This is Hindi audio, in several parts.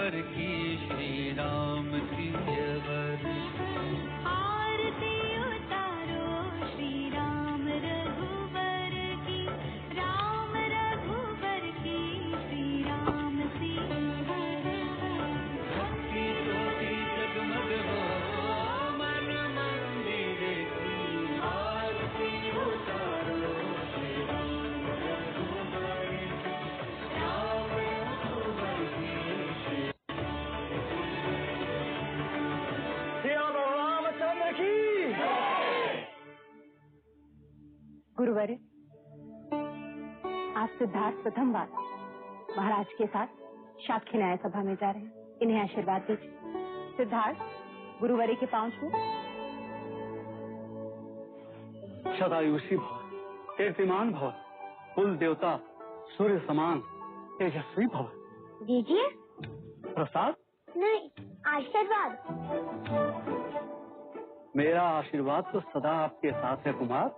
रघुबर की श्री राम सियवर। आरती उतारो श्री राम रघुबर की, राम रघुबर की श्री राम सियवर। भक्ति ज्योति जगमग हो मन मंदिर की, आरती उतारो श्री राम रघुबर की, राम रघुबर की श्री रामचंद्र की। गुरुवर्य, आज सिद्धार्थ प्रथम बार महाराज के साथ शाक्य न्याय सभा में जा रहे हैं। इन्हें आशीर्वाद दीजिए। सिद्धार्थ, गुरुवर्य के पांव छू। सदायुषी भव, कीर्तिमान भव, कुल देवता सूर्य समान तेजस्वी भव। दीजिए। प्रसाद नहीं, आशीर्वाद। मेरा आशीर्वाद तो सदा आपके साथ है कुमार।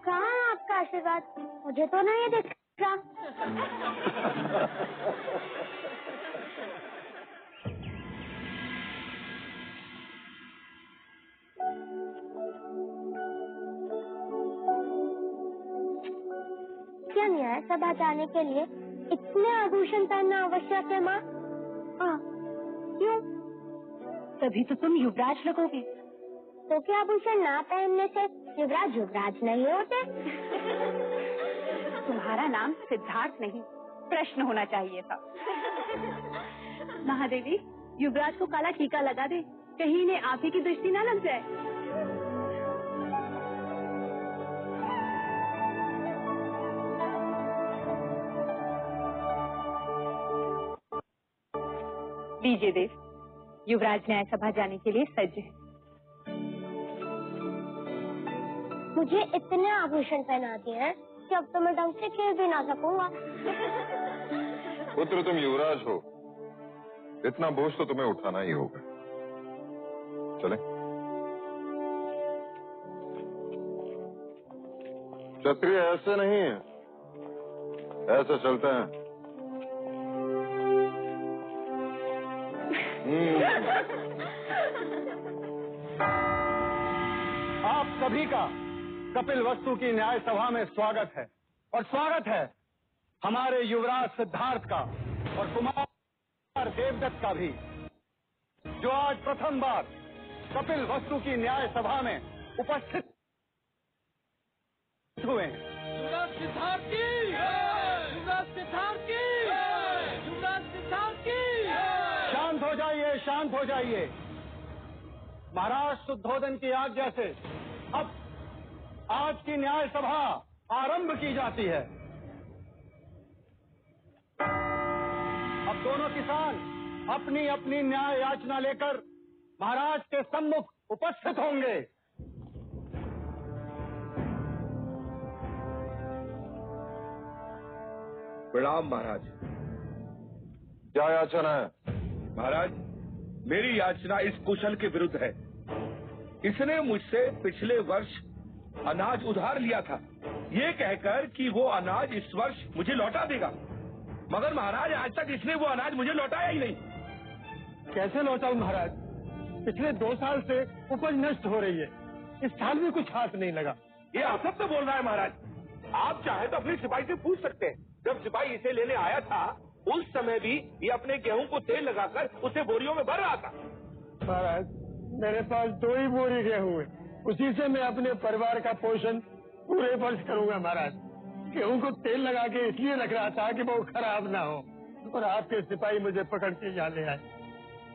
कहाँ है आपका आशीर्वाद? मुझे तो नहीं दिख रहा। क्या न्याय सभा जाने के लिए इतने आभूषण पहनना आवश्यक है माँ? हाँ, क्यों? तभी तो तुम युवराज लगोगे। तो क्या आभूषण ना पहनने से युवराज युवराज नहीं होते? तुम्हारा नाम सिद्धार्थ नहीं, प्रश्न होना चाहिए था। महादेवी, युवराज को काला टीका लगा दे, कहीं इन्हें आप ही की दृष्टि ना लग जाए। लीजिए देव, युवराज न्याय सभा जाने के लिए सज्ज है। मुझे इतने आभूषण पहना दिए हैं कि अब तो मैं ढंग से खेल भी ना सकूंगा। पुत्र, तुम युवराज हो, इतना बोझ तो तुम्हें उठाना ही होगा। चले। क्षत्रिय ऐसे नहीं है, ऐसे चलते हैं। आप सभी का कपिल वस्तु की न्याय सभा में स्वागत है। और स्वागत है हमारे युवराज सिद्धार्थ का और कुमार देवदत्त का भी, जो आज प्रथम बार कपिल वस्तु की न्याय सभा में उपस्थित हुए हैं। युवराज सिद्धार्थ की, युवराज सिद्धार्थ की, युवराज सिद्धार्थ की। शांत हो जाइए, शांत हो जाइए। महाराज शुद्धोदन की आज्ञा से अब आज की न्याय सभा आरंभ की जाती है। अब दोनों किसान अपनी अपनी न्याय याचना लेकर महाराज के सम्मुख उपस्थित होंगे। प्रणाम महाराज। क्या याचना है? महाराज, मेरी याचना इस कुशल के विरुद्ध है। इसने मुझसे पिछले वर्ष अनाज उधार लिया था, ये कहकर कि वो अनाज इस वर्ष मुझे लौटा देगा, मगर महाराज आज तक इसने वो अनाज मुझे लौटाया ही नहीं। कैसे लौटाऊं महाराज? पिछले 2 साल से उपज नष्ट हो रही है, इस साल भी कुछ हाथ नहीं लगा। ये असत्य बोल रहा है महाराज। आप चाहे तो अपने सिपाही से पूछ सकते हैं। जब सिपाही इसे लेने आया था उस समय भी ये अपने गेहूं को तेल लगाकर उसे बोरियों में भर रहा था। महाराज, मेरे पास 2 ही बोरी गेहूं है, उसी से मैं अपने परिवार का पोषण पूरे वर्ष करूंगा महाराज। गेहूं को तेल लगा के इसलिए रख रहा था कि वो खराब ना हो, और आपके सिपाही मुझे पकड़ के यहाँ ले आए।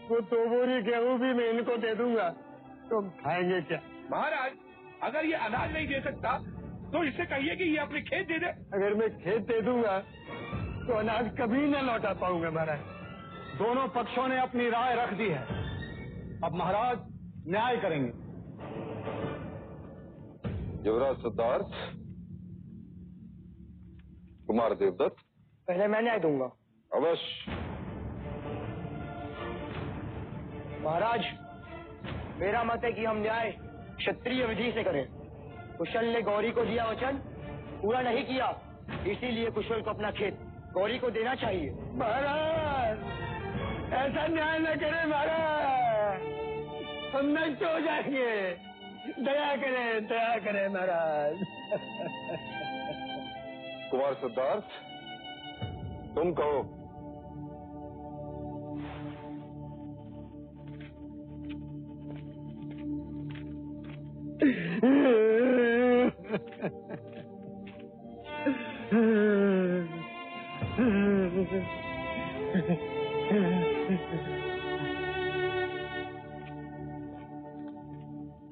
वो 2 बोरी गेहूं भी मैं इनको दे दूंगा, तो खाएंगे क्या? महाराज, अगर ये अनाज नहीं दे सकता तो इससे कहिए कि ये अपने खेत दे दे। अगर मैं खेत दे दूंगा तो अनाज कभी न लौटा पाऊंगा महाराज। दोनों पक्षों ने अपनी राय रख दी है, अब महाराज न्याय करेंगे। युवराज सिद्धार्थ, कुमार देवदत्त। पहले मैं न्याय दूंगा। अवश्य। महाराज, मेरा मत है कि हम न्याय क्षत्रिय विधि से करें। कुशल ने गौरी को दिया वचन पूरा नहीं किया इसीलिए कुशल को अपना खेत गौरी को देना चाहिए। महाराज, ऐसा न्याय न करे महाराज, हम नष्ट हो जाएंगे। दया करें महाराज। कुमार सिद्धार्थ, तुम कहो।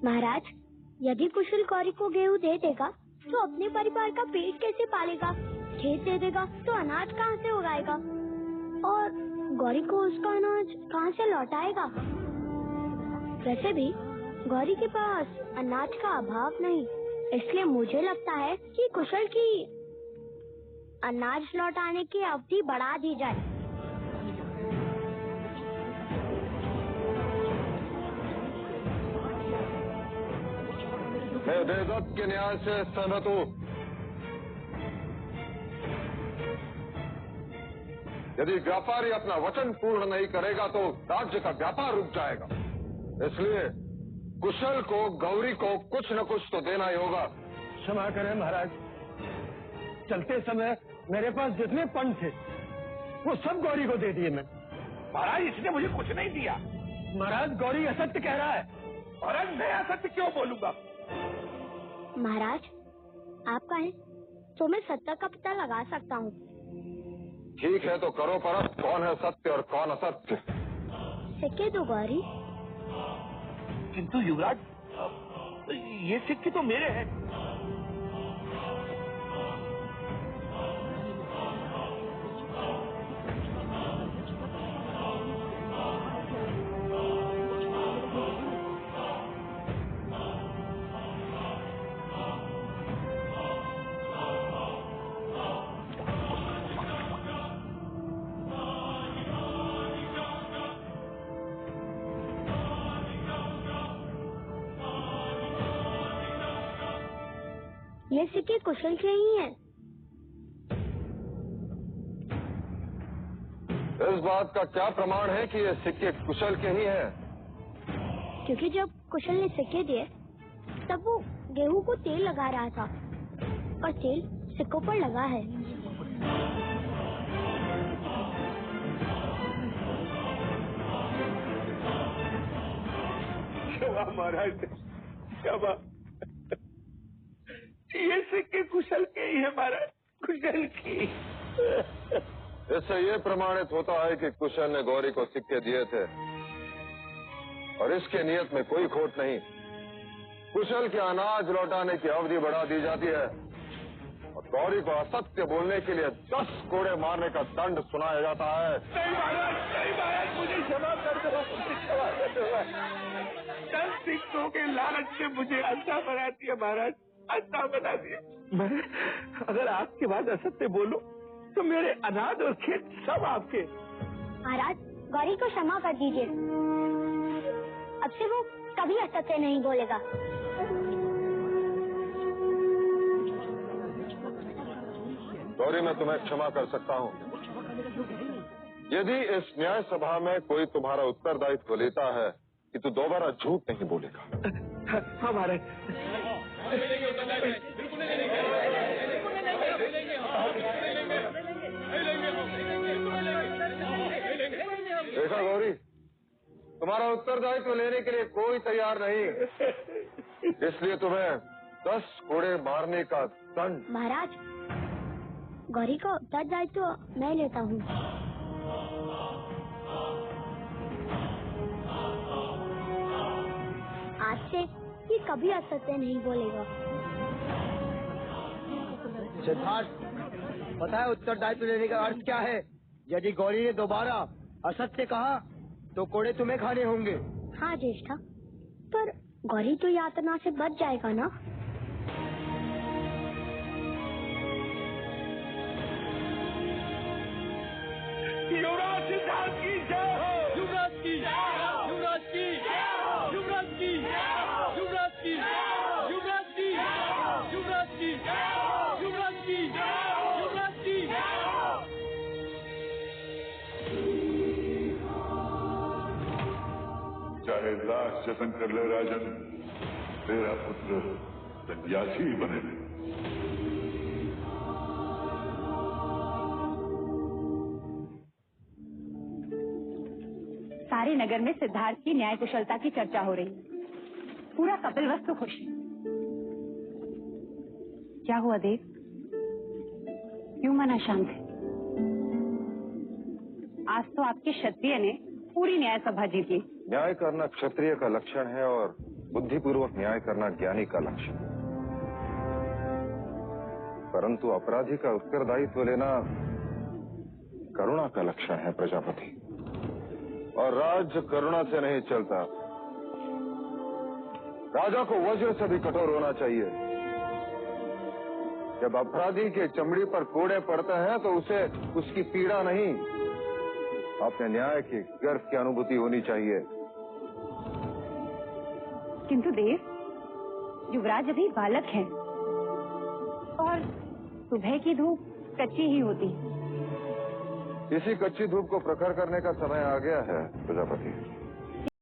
महाराज, यदि कुशल गौरी को गेहूं दे देगा तो अपने परिवार का पेट कैसे पालेगा? खेत दे देगा तो अनाज कहाँ से उगाएगा? और गौरी को उसका अनाज कहाँ से लौटाएगा? वैसे भी गौरी के पास अनाज का अभाव नहीं, इसलिए मुझे लगता है कि कुशल की अनाज लौटाने की अवधि बढ़ा दी जाए। मैं देवदत्त के न्याय से सहमत हूँ। यदि व्यापारी अपना वचन पूर्ण नहीं करेगा तो राज्य का व्यापार रुक जाएगा। इसलिए कुशल को, गौरी को कुछ न कुछ तो देना ही होगा। क्षमा करें महाराज, चलते समय मेरे पास जितने पन थे वो सब गौरी को दे दिए मैं। महाराज, इसने मुझे कुछ नहीं दिया। महाराज, गौरी असत्य कह रहा है। महाराज, मैं असत्य क्यों बोलूंगा? महाराज, आप कहें तो मैं सत्य का पता लगा सकता हूँ। ठीक है, तो करो परख, कौन है सत्य और कौन असत्य। सिक्के दो गौरी। किंतु युवराज, ये सिक्के तो मेरे हैं। ये सिक्के कुशल के ही हैं। इस बात का क्या प्रमाण है कि ये सिक्के कुशल के ही हैं? क्योंकि जब कुशल ने सिक्के दिए तब वो गेहूं को तेल लगा रहा था और तेल सिक्कों पर लगा है। क्षमा महाराज, क्षमा। ये सिक्के कुशल के ही है महाराज, कुशल की। इससे ये प्रमाणित होता है कि कुशल ने गौरी को सिक्के दिए थे और इसके नियत में कोई खोट नहीं। कुशल के अनाज लौटाने की अवधि बढ़ा दी जाती है और गौरी को असत्य बोलने के लिए 10 कोड़े मारने का दंड सुनाया जाता है। नहीं महाराज, मुझे क्षमा कर दो, मुझे क्षमा कर दो। 10 सिक्कों के लालच से मुझे अंधा बना दिया महाराज, अंधा बना दिया। मैं अगर आपके बाद असत्य बोलूं तो मेरे अनाज और खेत सब आपके। महाराज, गौरी को क्षमा कर दीजिए, अब से वो कभी असत्य नहीं बोलेगा। गौरी, मैं तुम्हें क्षमा कर सकता हूँ यदि इस न्याय सभा में कोई तुम्हारा उत्तरदायित्व लेता है कि तू दोबारा झूठ नहीं बोलेगा। हाँ महाराज। देखा गौरी, तुम्हारा उत्तरदायित्व लेने के लिए कोई तैयार नहीं, इसलिए तुम्हें 10 कोड़े मारने का दंड। महाराज, गौरी का उत्तरदायित्व मैं लेता हूँ। आज से ये कभी असत्य नहीं बोलेगा। सिद्धार्थ, पता है उत्तरदायित्व लेने का अर्थ क्या है? यदि गौरी ने दोबारा असत्य कहा तो कोड़े तुम्हें खाने होंगे। हाँ ज्येष्ठा, पर गौरी तो यातना से बच जाएगा ना? युवराज सिद्धार्थ की जय हो। युवराज की, युवराज की, युवराज की, युवराज की, युवराज की, युवराज की, युवराज की। प्रायश्चित कर ले राजन, तेरा पुत्र सन्यासी बने। सारे नगर में सिद्धार्थ की न्याय कुशलता की चर्चा हो रही है। पूरा कपिलवस्तु खुश है। क्या हुआ देव? क्यों मना शांत है? आज तो आपके क्षत्रिय ने पूरी न्याय सभा जीत ली। न्याय करना क्षत्रिय का लक्षण है और बुद्धिपूर्वक न्याय करना ज्ञानी का लक्षण। परंतु अपराधी का उत्तरदायित्व लेना करुणा का लक्षण है प्रजापति। और राज्य करुणा से नहीं चलता। राजा को वज्र से भी कठोर होना चाहिए। जब अपराधी के चमड़ी पर कोड़े पड़ते हैं तो उसे उसकी पीड़ा नहीं, अपने न्याय के गर्व की अनुभूति होनी चाहिए। किंतु देव, युवराज अभी बालक है और सुबह की धूप कच्ची ही होती। इसी कच्ची धूप को प्रखर करने का समय आ गया है प्रजापति।